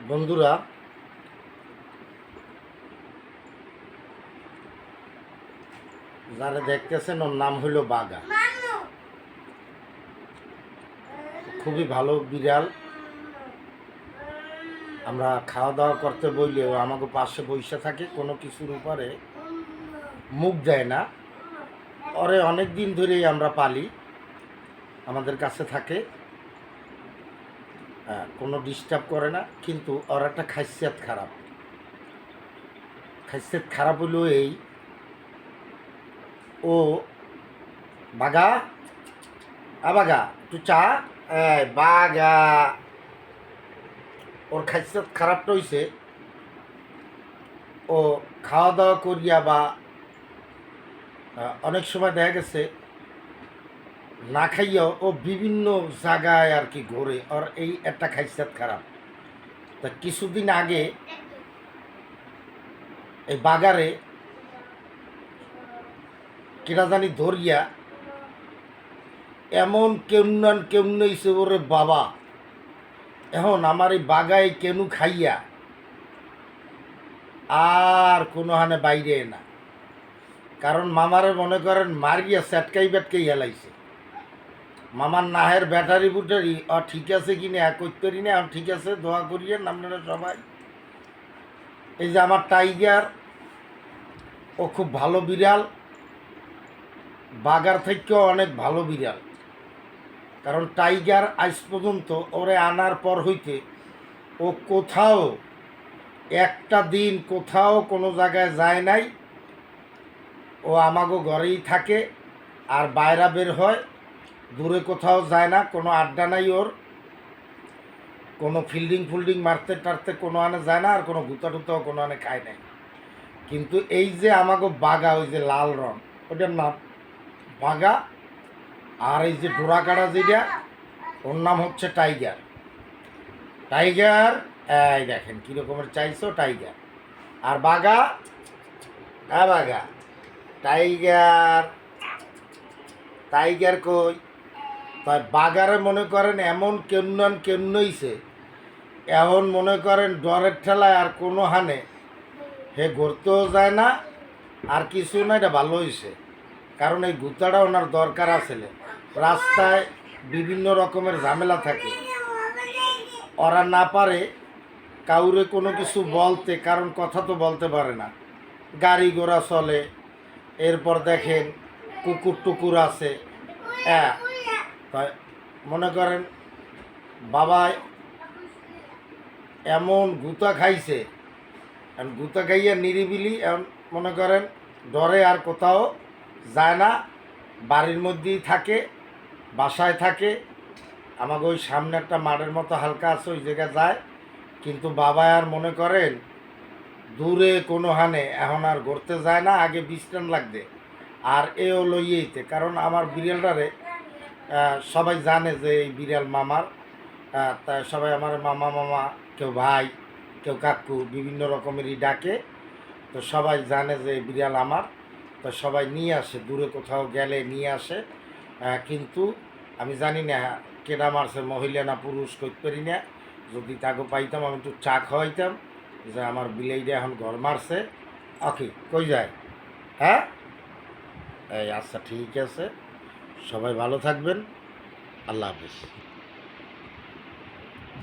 বন্ধুরা, যারা দেখতেছেন ওর নাম হইল বাঘা। খুবই ভালো বিড়াল। আমরা খাওয়া দাওয়া করতে বললেও আমাকে পাশে বসে থাকে, কোনো কিছুর উপরে মুখ দেয় না। ওরে অনেক দিন ধরেই আমরা পালি, আমাদের কাছে থাকে, কোনো ডিস্টার্ব করে না। কিন্তু ওর একটা খাসিয়াত খারাপ। খাসিয়াত খারাপ হলো এই, ও বাঘা বাঘা একটু চা। বাঘা, ওর খাসিয়াত খারাপটা হইছে, ও খাওয়া দাওয়া করিয়া বা অনেক সময় দেখা গেছে না খাইয়াও ও বিভিন্ন জায়গায় আর কি ঘোরে। ওর এই একটা খাসিয়াত খারাপ। তা কিছুদিন আগে এই বাগারে কিনা জানি ধরিয়া এমন কেমন হইছে ওরে বাবা। এখন আমার এই বাগায় কেনু খাইয়া আর কোনো হানে বাইরে না। কারণ মামারে মনে করেন মারিয়া সেটকাই বেটকাই হেলাইছে। মামার নাহের ব্যাটারি বুটারি ঠিক আছে কিনা করতেরি না। ঠিক আছে, দোয়া করিয়েন আপনারা সবাই। এই যে আমার টাইগার, ও খুব ভালো বিড়াল, বাগার থেকেও অনেক ভালো বিড়াল। কারণ টাইগার আজ পর্যন্ত ওরে আনার পর হইতে ও কোথাও একটা দিন কোথাও কোনো জায়গায় যায় নাই। ও আমাগো ঘরেই থাকে, আর বাইরে বের হয়, দূরে কোথাও যায় না। কোনো আড্ডা নাই ওর, কোনো ফিল্ডিং মারতে টারতে কোনো আনে যায় না, আর কোনো গুতা টুতাও কোনো আনে খায় নাই। কিন্তু এই যে আমাগো বাঘা, ওই যে লাল রং, ওটার নাম বাঘা। আর এই যে ডোরাকাটা যেটা, ওর নাম হচ্ছে টাইগার। টাইগার এই দেখেন কীরকমের চাইছো টাইগার। আর বাঘা, বাঘা টাইগার, টাইগার কই। তাই বাগারে মনে করেন এমন কেমনইছে, এখন মনে করেন ডরের ঠেলায় আর কোনো হানে হে ঘুরতেও যায় না। আর কিছু না, এটা ভালো হয়েছে। কারণ এই গুতাটা ওনার দরকার আছে। রাস্তায় বিভিন্ন রকমের ঝামেলা থাকে, ওরা না পারে কাউরে কোনো কিছু বলতে, কারণ কথা তো বলতে পারে না। গাড়ি ঘোড়া চলে, এরপর দেখেন কুকুর টুকুর আছে। তাই মনে করেন বাবা এমন গুতা খাইছে, গুতা খাইয়া নিরিবিলি এমন মনে করেন ডরে আর কোথাও যায় না, বাড়ির মধ্যেই থাকে, বাসায় থাকে। আমাকে ওই সামনে একটা মাঠের মতো হালকা আছে, ওই জায়গায় যায়। কিন্তু বাবা আর মনে করেন দূরে কোনো হানে এখন আর ঘুরতে যায় না। আগে বিশ্রাম লাগবে, আর এও লইয়েইতে। কারণ আমার বিড়ালটারে সবাই জানে যে এই বিড়াল মামার। তাই সবাই আমার মামা মামা, কেউ ভাই, কেউ কাকু, বিভিন্ন রকমেরই ডাকে। তো সবাই জানে যে এই বিড়াল আমার। তো সবাই নিয়ে আসে, দূরে কোথাও গেলে নিয়ে আসে। কিন্তু আমি জানি না কেনা মারছে, মহিলা না পুরুষ, করতে পারি না। যদি তাকে পাইতাম আমি একটু চা খাওয়াইতাম যে আমার বিলেইটা এখন ঘর মারছে। ওকে, কই যায়? হ্যাঁ, এই আচ্ছা ঠিক আছে, সবাই ভালো থাকবেন। আল্লাহ হাফিজ।